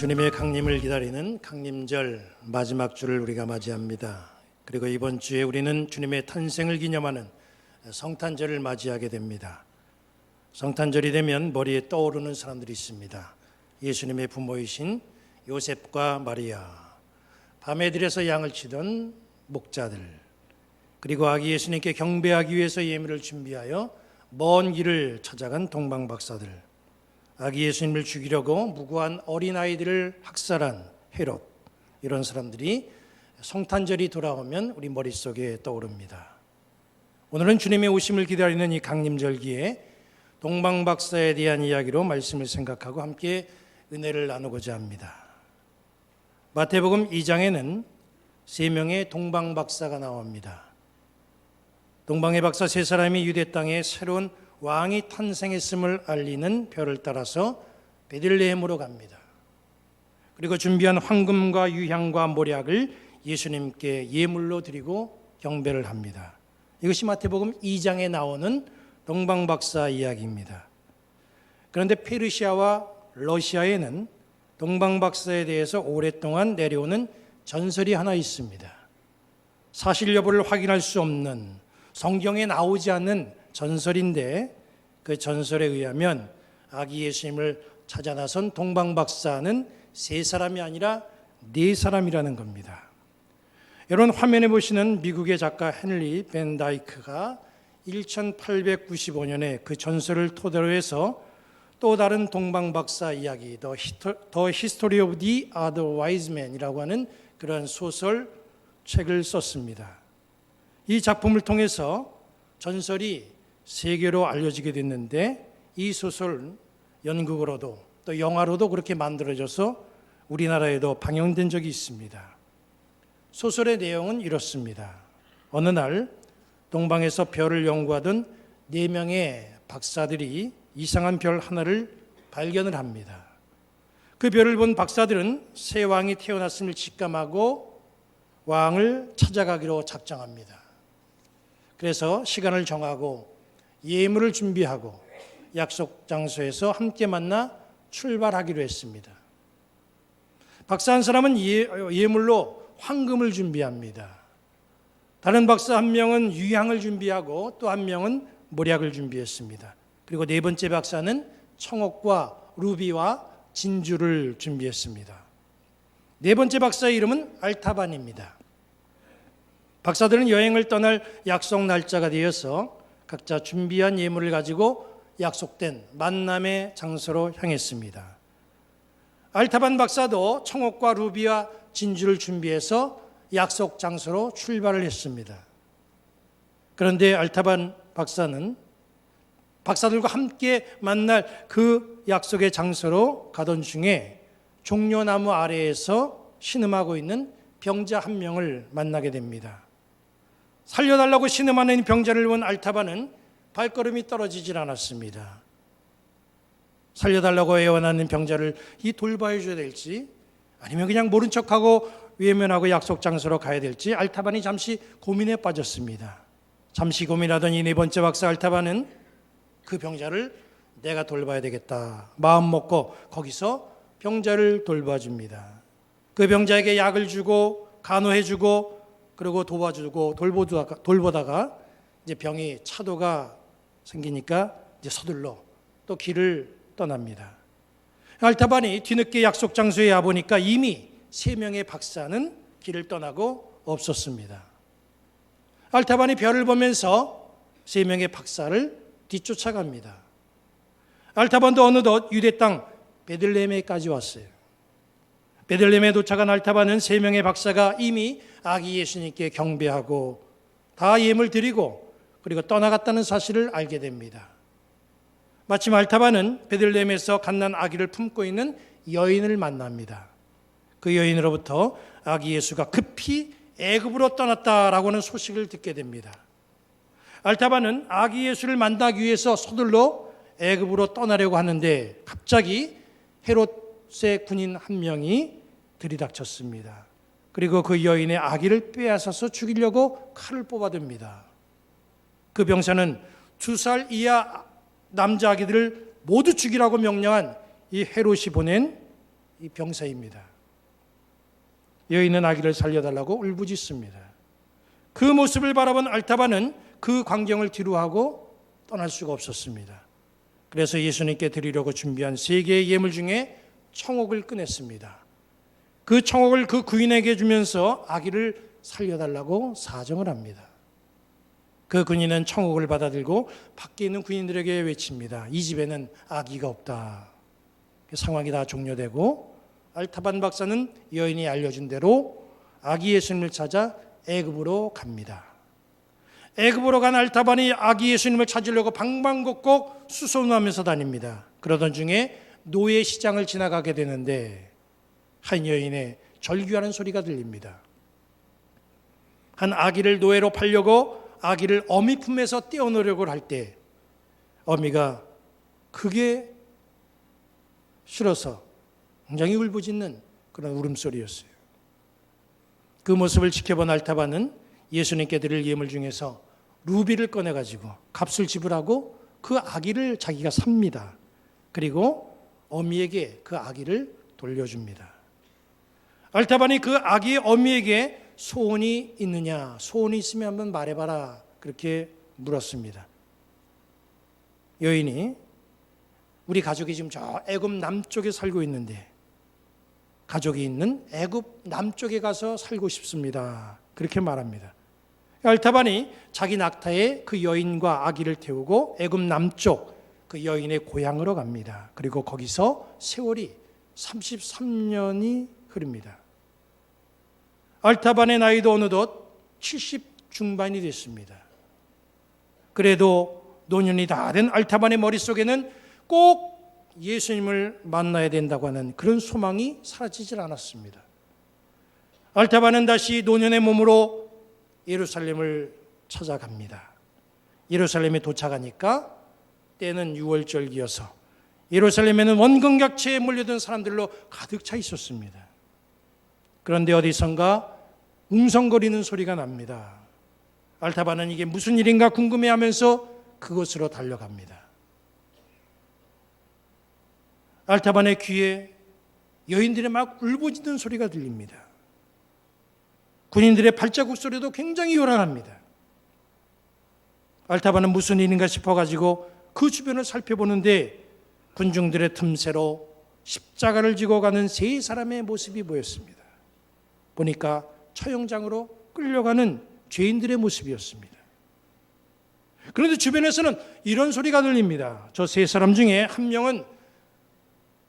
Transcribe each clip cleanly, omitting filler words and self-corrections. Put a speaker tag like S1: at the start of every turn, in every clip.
S1: 주님의 강림을 기다리는 강림절 마지막 주를 우리가 맞이합니다. 그리고 이번 주에 우리는 주님의 탄생을 기념하는 성탄절을 맞이하게 됩니다. 성탄절이 되면 머리에 떠오르는 사람들이 있습니다. 예수님의 부모이신 요셉과 마리아, 밤에 들여서 양을 치던 목자들, 그리고 아기 예수님께 경배하기 위해서 예물을 준비하여 먼 길을 찾아간 동방박사들, 아기 예수님을 죽이려고 무고한 어린아이들을 학살한 헤롯, 이런 사람들이 성탄절이 돌아오면 우리 머릿속에 떠오릅니다. 오늘은 주님의 오심을 기다리는 이 강림절기에 동방박사에 대한 이야기로 말씀을 생각하고 함께 은혜를 나누고자 합니다. 마태복음 2장에는 3명의 동방박사가 나옵니다. 동방의 박사 3사람이 유대 땅에 새로운 왕이 탄생했음을 알리는 별을 따라서 베들레헴으로 갑니다. 그리고 준비한 황금과 유향과 몰약을 예수님께 예물로 드리고 경배를 합니다. 이것이 마태복음 2장에 나오는 동방박사 이야기입니다. 그런데 페르시아와 러시아에는 동방박사에 대해서 오랫동안 내려오는 전설이 하나 있습니다. 사실 여부를 확인할 수 없는, 성경에 나오지 않는 전설인데, 그 전설에 의하면 아기 예수님을 찾아 나선 동방박사는 3사람이 아니라 4사람이라는 겁니다. 여러분, 화면에 보시는 미국의 작가 헨리 벤 다이크가 1895년에 그 전설을 토대로 해서 또 다른 동방박사 이야기, The History of the Other Wise Men이라고 하는 그런 소설 책을 썼습니다. 이 작품을 통해서 전설이 세계로 알려지게 됐는데, 이 소설 연극으로도 또 영화로도 그렇게 만들어져서 우리나라에도 방영된 적이 있습니다. 소설의 내용은 이렇습니다. 어느 날 동방에서 별을 연구하던 4명의 박사들이 이상한 별 하나를 발견을 합니다. 그 별을 본 박사들은 새 왕이 태어났음을 직감하고 왕을 찾아가기로 작정합니다. 그래서 시간을 정하고 예물을 준비하고 약속 장소에서 함께 만나 출발하기로 했습니다. 박사 한 사람은 예물로 황금을 준비합니다. 다른 박사 한 명은 유향을 준비하고 또 한 명은 몰약을 준비했습니다. 그리고 4번째 박사는 청옥과 루비와 진주를 준비했습니다. 4번째 박사의 이름은 알타반입니다. 박사들은 여행을 떠날 약속 날짜가 되어서 각자 준비한 예물을 가지고 약속된 만남의 장소로 향했습니다. 알타반 박사도 청옥과 루비와 진주를 준비해서 약속 장소로 출발을 했습니다. 그런데 알타반 박사는 박사들과 함께 만날 그 약속의 장소로 가던 중에 종려나무 아래에서 신음하고 있는 병자 한 명을 만나게 됩니다. 살려달라고 신음하는 병자를 본 알타반은 발걸음이 떨어지질 않았습니다. 살려달라고 애원하는 병자를 돌봐야 줘야 될지 아니면 그냥 모른 척하고 외면하고 약속 장소로 가야 될지 알타반이 잠시 고민에 빠졌습니다. 잠시 고민하던 이 4번째 박사 알타반은 그 병자를 내가 돌봐야 되겠다 마음 먹고 거기서 병자를 돌봐줍니다. 그 병자에게 약을 주고 간호해주고 그리고 도와주고 돌보다가 이제 병이 차도가 생기니까 이제 서둘러 또 길을 떠납니다. 알타반이 뒤늦게 약속 장소에 와보니까 이미 3명의 박사는 길을 떠나고 없었습니다. 알타반이 별을 보면서 3명의 박사를 뒤쫓아갑니다. 알타반도 어느덧 유대 땅 베들레헴에까지 왔어요. 베들레헴에 도착한 알타반은 3명의 박사가 이미 아기 예수님께 경배하고 다 예물 드리고 그리고 떠나갔다는 사실을 알게 됩니다. 마침 알타반은 베들레헴에서 갓난 아기를 품고 있는 여인을 만납니다. 그 여인으로부터 아기 예수가 급히 애굽으로 떠났다라고 하는 소식을 듣게 됩니다. 알타반은 아기 예수를 만나기 위해서 서둘러 애굽으로 떠나려고 하는데 갑자기 헤롯의 군인 한 명이 들이닥쳤습니다. 그리고 그 여인의 아기를 빼앗아서 죽이려고 칼을 뽑아듭니다. 그 병사는 2살 이하 남자 아기들을 모두 죽이라고 명령한 이 헤롯이 보낸 이 병사입니다. 여인은 아기를 살려달라고 울부짖습니다. 그 모습을 바라본 알타바는 그 광경을 뒤로하고 떠날 수가 없었습니다. 그래서 예수님께 드리려고 준비한 3개의 예물 중에 청옥을 꺼냈습니다. 그 청옥을 그 군인에게 주면서 아기를 살려달라고 사정을 합니다. 그 군인은 청옥을 받아들고 밖에 있는 군인들에게 외칩니다. 이 집에는 아기가 없다. 상황이 다 종료되고 알타반 박사는 여인이 알려준 대로 아기 예수님을 찾아 애굽으로 갑니다. 애굽으로 간 알타반이 아기 예수님을 찾으려고 방방곡곡 수소문하면서 다닙니다. 그러던 중에 노예 시장을 지나가게 되는데 한 여인의 절규하는 소리가 들립니다. 한 아기를 노예로 팔려고 아기를 어미 품에서 떼어놓으려고 할 때 어미가 그게 싫어서 굉장히 울부짖는 그런 울음소리였어요. 그 모습을 지켜본 알타바는 예수님께 드릴 예물 중에서 루비를 꺼내가지고 값을 지불하고 그 아기를 자기가 삽니다. 그리고 어미에게 그 아기를 돌려줍니다. 알타반이 그 아기의 어미에게 소원이 있느냐, 소원이 있으면 한번 말해봐라, 그렇게 물었습니다. 여인이 우리 가족이 지금 저 애굽 남쪽에 살고 있는데 가족이 있는 애굽 남쪽에 가서 살고 싶습니다, 그렇게 말합니다. 알타반이 자기 낙타에 그 여인과 아기를 태우고 애굽 남쪽 그 여인의 고향으로 갑니다. 그리고 거기서 세월이 33년이 흐릅니다. 알타반의 나이도 어느덧 70 중반이 됐습니다. 그래도 노년이 다 된 알타반의 머릿속에는 꼭 예수님을 만나야 된다고 하는 그런 소망이 사라지질 않았습니다. 알타반은 다시 노년의 몸으로 예루살렘을 찾아갑니다. 예루살렘에 도착하니까 때는 6월절기여서 예루살렘에는 원근각체에 몰려든 사람들로 가득 차 있었습니다. 그런데 어디선가 웅성거리는 소리가 납니다. 알타반은 이게 무슨 일인가 궁금해하면서 그곳으로 달려갑니다. 알타반의 귀에 여인들의 막 울부짖는 소리가 들립니다. 군인들의 발자국 소리도 굉장히 요란합니다. 알타반은 무슨 일인가 싶어가지고 그 주변을 살펴보는데 군중들의 틈새로 십자가를 지고 가는 3사람의 모습이 보였습니다. 보니까 처형장으로 끌려가는 죄인들의 모습이었습니다. 그런데 주변에서는 이런 소리가 들립니다. 저 3사람 중에 한 명은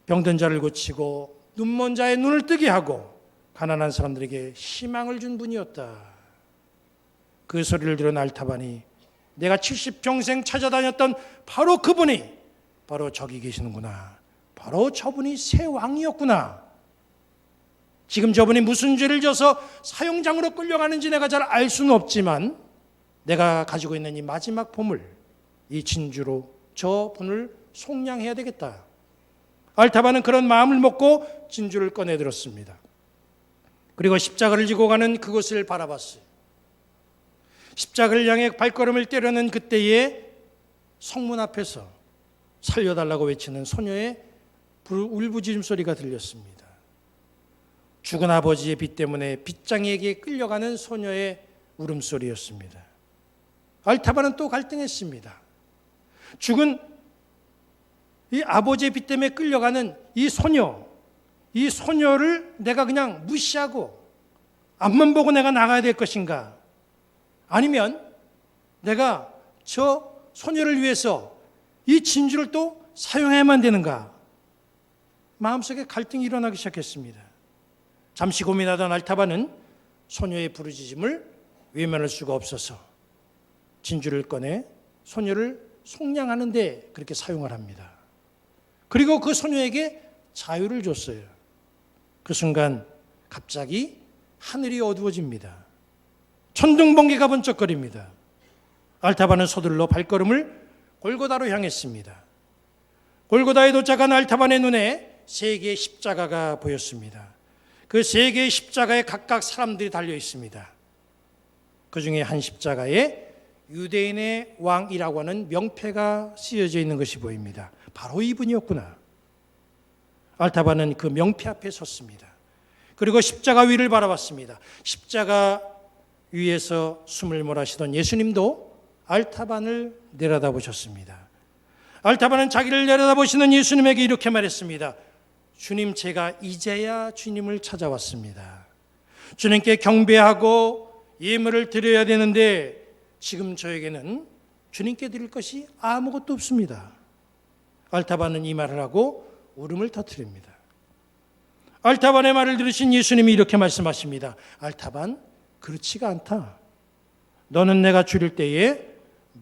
S1: 병든 자를 고치고 눈먼 자의 눈을 뜨게 하고 가난한 사람들에게 희망을 준 분이었다. 그 소리를 들은 알타반이 내가 70평생 찾아다녔던 바로 그분이 바로 저기 계시는구나. 바로 저분이 새 왕이었구나. 지금 저분이 무슨 죄를 져서 사형장으로 끌려가는지 내가 잘 알 수는 없지만 내가 가지고 있는 이 마지막 보물, 이 진주로 저분을 속량해야 되겠다. 알타반은 그런 마음을 먹고 진주를 꺼내들었습니다. 그리고 십자가를 지고 가는 그곳을 바라봤어요. 십자가를 향해 발걸음을 때려는 그때에 성문 앞에서 살려달라고 외치는 소녀의 울부짖음 소리가 들렸습니다. 죽은 아버지의 빚 때문에 빚장이에게 끌려가는 소녀의 울음소리였습니다. 알타반은 또 갈등했습니다. 죽은 이 아버지의 빚 때문에 끌려가는 이 소녀를 내가 그냥 무시하고 앞만 보고 내가 나가야 될 것인가? 아니면 내가 저 소녀를 위해서 이 진주를 또 사용해야만 되는가? 마음속에 갈등이 일어나기 시작했습니다. 잠시 고민하던 알타반은 소녀의 부르짖음을 외면할 수가 없어서 진주를 꺼내 소녀를 속량하는 데 그렇게 사용을 합니다. 그리고 그 소녀에게 자유를 줬어요. 그 순간 갑자기 하늘이 어두워집니다. 천둥번개가 번쩍거립니다. 알타반은 서둘러 발걸음을 골고다로 향했습니다. 골고다에 도착한 알타반의 눈에 3개의 십자가가 보였습니다. 그 3개의 십자가에 각각 사람들이 달려 있습니다. 그 중에 한 십자가에 유대인의 왕이라고 하는 명패가 쓰여져 있는 것이 보입니다. 바로 이분이었구나. 알타바는 그 명패 앞에 섰습니다. 그리고 십자가 위를 바라봤습니다. 십자가 위에서 숨을 몰아쉬던 예수님도 알타반을 내려다보셨습니다. 알타반은 자기를 내려다보시는 예수님에게 이렇게 말했습니다. 주님, 제가 이제야 주님을 찾아왔습니다. 주님께 경배하고 예물을 드려야 되는데 지금 저에게는 주님께 드릴 것이 아무것도 없습니다. 알타반은 이 말을 하고 울음을 터뜨립니다. 알타반의 말을 들으신 예수님이 이렇게 말씀하십니다. 알타반, 그렇지가 않다. 너는 내가 줄일 때에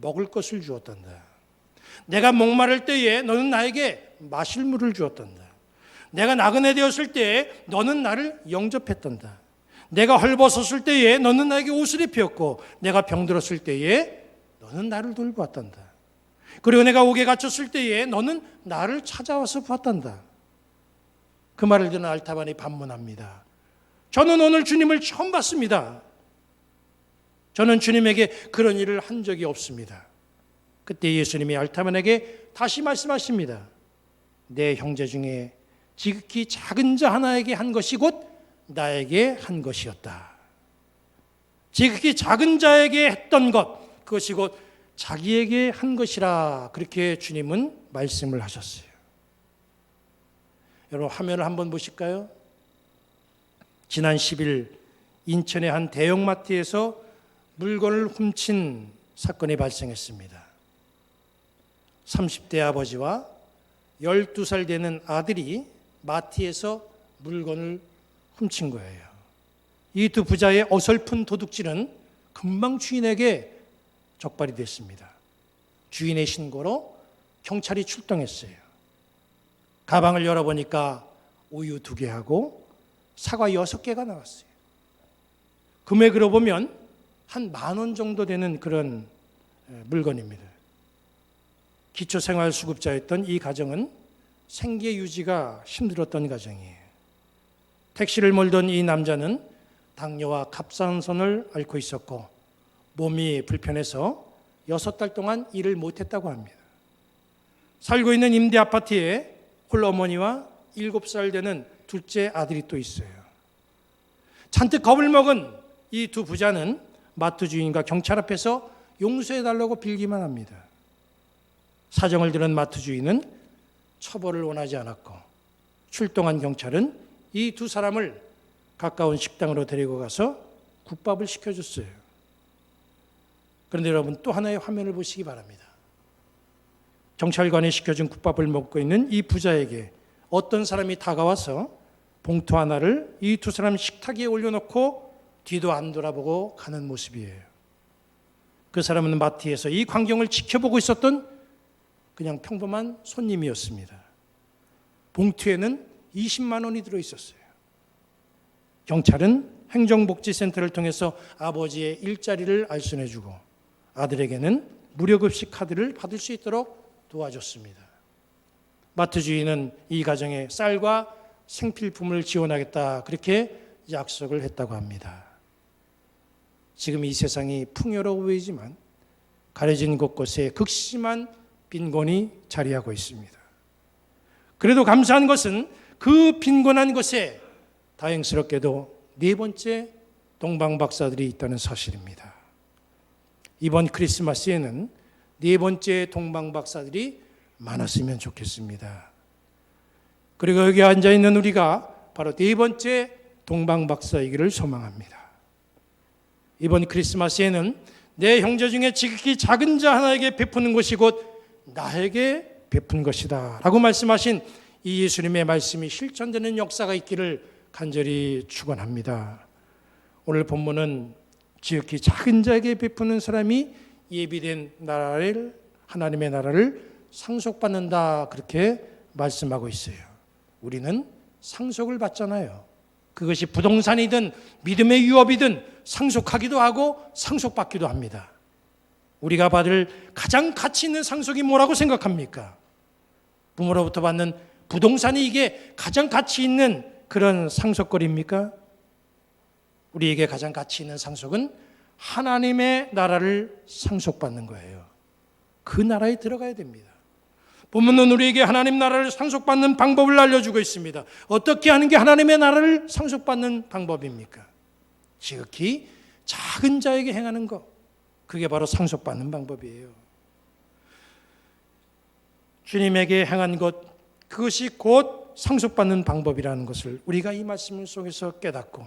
S1: 먹을 것을 주었단다. 내가 목마를 때에 너는 나에게 마실 물을 주었단다. 내가 나그네 되었을 때에 너는 나를 영접했단다. 내가 헐벗었을 때에 너는 나에게 옷을 입혔고 내가 병들었을 때에 너는 나를 돌보았단다. 그리고 내가 옥에 갇혔을 때에 너는 나를 찾아와서 보았단다. 그 말을 듣는 알타반이 반문합니다. 저는 오늘 주님을 처음 봤습니다. 저는 주님에게 그런 일을 한 적이 없습니다. 그때 예수님이 알타반에게 다시 말씀하십니다. 내 형제 중에 지극히 작은 자 하나에게 한 것이 곧 나에게 한 것이었다. 지극히 작은 자에게 했던 것, 그것이 곧 자기에게 한 것이라, 그렇게 주님은 말씀을 하셨어요. 여러분, 화면을 한번 보실까요? 지난 10일 인천의 한 대형마트에서 물건을 훔친 사건이 발생했습니다. 30대 아버지와 12살 되는 아들이 마트에서 물건을 훔친 거예요. 이 두 부자의 어설픈 도둑질은 금방 주인에게 적발이 됐습니다. 주인의 신고로 경찰이 출동했어요. 가방을 열어보니까 우유 2개하고 사과 6개가 나왔어요. 금액으로 보면 한 10,000원 정도 되는 그런 물건입니다. 기초생활수급자였던 이 가정은 생계 유지가 힘들었던 가정이에요. 택시를 몰던 이 남자는 당뇨와 갑상선을 앓고 있었고 몸이 불편해서 6달 동안 일을 못했다고 합니다. 살고 있는 임대 아파트에 홀어머니와 7살 되는 둘째 아들이 또 있어요. 잔뜩 겁을 먹은 이 두 부자는 마트 주인과 경찰 앞에서 용서해달라고 빌기만 합니다. 사정을 들은 마트 주인은 처벌을 원하지 않았고 출동한 경찰은 이 두 사람을 가까운 식당으로 데리고 가서 국밥을 시켜줬어요. 그런데 여러분, 또 하나의 화면을 보시기 바랍니다. 경찰관이 시켜준 국밥을 먹고 있는 이 부자에게 어떤 사람이 다가와서 봉투 하나를 이 두 사람 식탁 위에 올려놓고 뒤도 안 돌아보고 가는 모습이에요. 그 사람은 마트에서 이 광경을 지켜보고 있었던 그냥 평범한 손님이었습니다. 봉투에는 20만 원이 들어있었어요. 경찰은 행정복지센터를 통해서 아버지의 일자리를 알선해주고 아들에게는 무료급식 카드를 받을 수 있도록 도와줬습니다. 마트 주인은 이 가정에 쌀과 생필품을 지원하겠다, 그렇게 약속을 했다고 합니다. 지금 이 세상이 풍요로워 보이지만 가려진 곳곳에 극심한 빈곤이 자리하고 있습니다. 그래도 감사한 것은 그 빈곤한 곳에 다행스럽게도 4번째 동방박사들이 있다는 사실입니다. 이번 크리스마스에는 4번째 동방박사들이 많았으면 좋겠습니다. 그리고 여기 앉아있는 우리가 바로 4번째 동방박사이기를 소망합니다. 이번 크리스마스에는 내 형제 중에 지극히 작은 자 하나에게 베푸는 것이 곧 나에게 베푼 것이다 라고 말씀하신 이 예수님의 말씀이 실천되는 역사가 있기를 간절히 축원합니다. 오늘 본문은 지극히 작은 자에게 베푸는 사람이 예비된 나라를, 하나님의 나라를 상속받는다, 그렇게 말씀하고 있어요. 우리는 상속을 받잖아요. 그것이 부동산이든 믿음의 유업이든 상속하기도 하고 상속받기도 합니다. 우리가 받을 가장 가치 있는 상속이 뭐라고 생각합니까? 부모로부터 받는 부동산이 이게 가장 가치 있는 그런 상속거리입니까? 우리에게 가장 가치 있는 상속은 하나님의 나라를 상속받는 거예요. 그 나라에 들어가야 됩니다. 본문은 우리에게 하나님 나라를 상속받는 방법을 알려주고 있습니다. 어떻게 하는 게 하나님의 나라를 상속받는 방법입니까? 지극히 작은 자에게 행하는 것, 그게 바로 상속받는 방법이에요. 주님에게 행한 것, 그것이 곧 상속받는 방법이라는 것을 우리가 이 말씀 속에서 깨닫고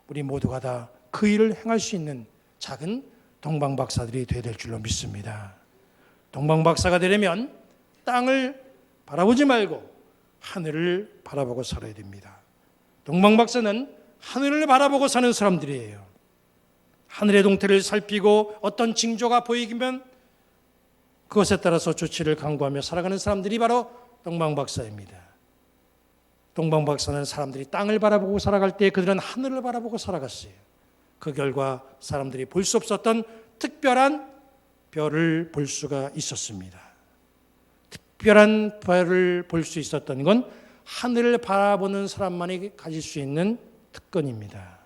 S1: 우리 모두가 다 그 일을 행할 수 있는 작은 동방박사들이 되어야 될 줄로 믿습니다. 동방박사가 되려면 땅을 바라보지 말고 하늘을 바라보고 살아야 됩니다. 동방박사는 하늘을 바라보고 사는 사람들이에요. 하늘의 동태를 살피고 어떤 징조가 보이면 그것에 따라서 조치를 강구하며 살아가는 사람들이 바로 동방박사입니다. 동방박사는 사람들이 땅을 바라보고 살아갈 때 그들은 하늘을 바라보고 살아갔어요. 그 결과 사람들이 볼 수 없었던 특별한 별을 볼 수가 있었습니다. 특별한 별을 볼 수 있었던 건 하늘을 바라보는 사람만이 가질 수 있는 특권입니다.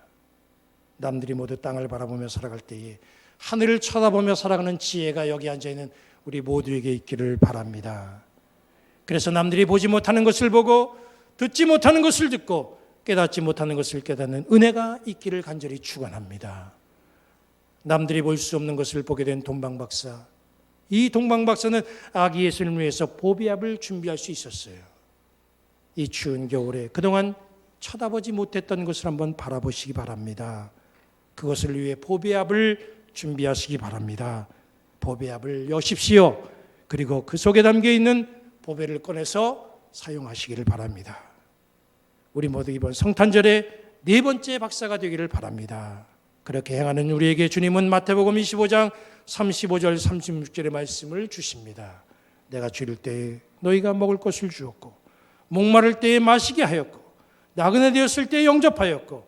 S1: 남들이 모두 땅을 바라보며 살아갈 때에 하늘을 쳐다보며 살아가는 지혜가 여기 앉아있는 우리 모두에게 있기를 바랍니다. 그래서 남들이 보지 못하는 것을 보고 듣지 못하는 것을 듣고 깨닫지 못하는 것을 깨닫는 은혜가 있기를 간절히 축원합니다. 남들이 볼 수 없는 것을 보게 된 동방박사, 이 동방박사는 아기 예수님을 위해서 보배압을 준비할 수 있었어요. 이 추운 겨울에 그동안 쳐다보지 못했던 것을 한번 바라보시기 바랍니다. 그것을 위해 보배압을 준비하시기 바랍니다. 보배압을 여십시오. 그리고 그 속에 담겨 있는 보배를 꺼내서 사용하시기를 바랍니다. 우리 모두 이번 성탄절에 네 번째 박사가 되기를 바랍니다. 그렇게 행하는 우리에게 주님은 마태복음 25장 35절 36절의 말씀을 주십니다. 내가 줄일 때에 너희가 먹을 것을 주었고 목마를 때에 마시게 하였고 나그네 되었을 때에 영접하였고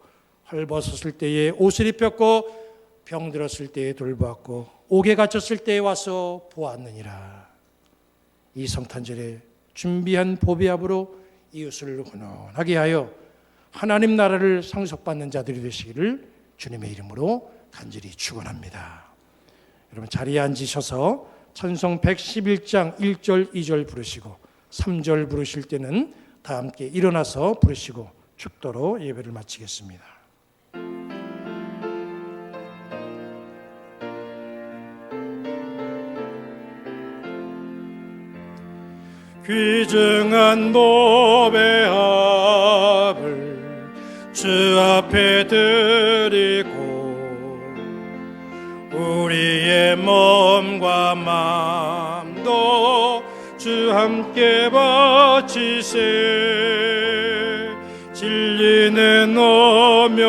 S1: 헐벗었을 때에 옷을 입혔고 병들었을 때에 돌보았고 옥에 갇혔을 때에 와서 보았느니라. 이 성탄절에 준비한 보배압으로 이웃을 훈훈하게 하여 하나님 나라를 상속받는 자들이 되시기를 주님의 이름으로 간절히 축원합니다. 여러분 자리에 앉으셔서 찬송 111장 1절 2절 부르시고 3절 부르실 때는 다 함께 일어나서 부르시고 축도로 예배를 마치겠습니다. 귀중한 보배압을 주 앞에 드리고 우리의 몸과 마음도 주 함께 바치세. 진리는 오묘하고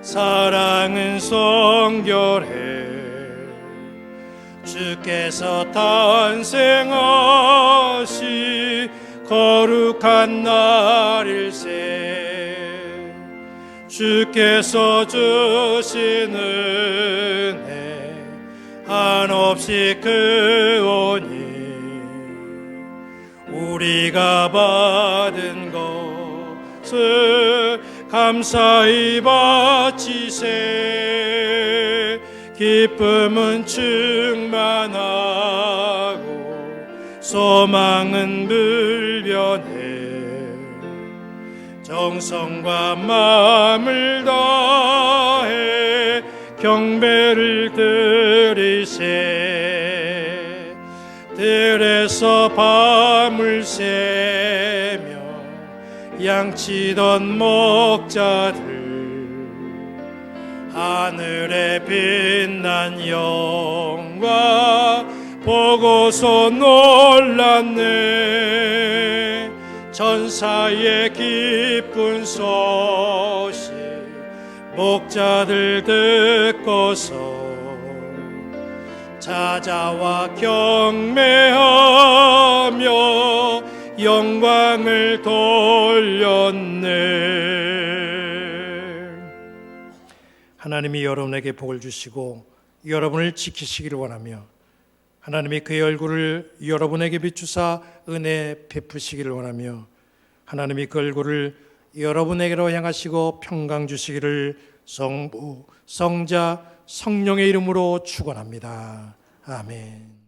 S1: 사랑은 성결해. 주께서 탄생하시 거룩한 날일세. 주께서 주신 은혜 한없이 크오니 우리가 받은 것을 감사히 바치세. 기쁨은 충만하고 소망은 불변해. 정성과 마음을 다해 경배를 드리세. 들에서 밤을 새며 양치던 목자들 하늘에 빛난 영광 보고서 놀랐네. 천사의 기쁜 소식 목자들 듣고서 찾아와 경매하며 영광을 돌렸네. 하나님이 여러분에게 복을 주시고 여러분을 지키시기를 원하며 하나님이 그의 얼굴을 여러분에게 비추사 은혜 베푸시기를 원하며 하나님이 그 얼굴을 여러분에게로 향하시고 평강 주시기를 성부, 성자, 성령의 이름으로 축원합니다. 아멘.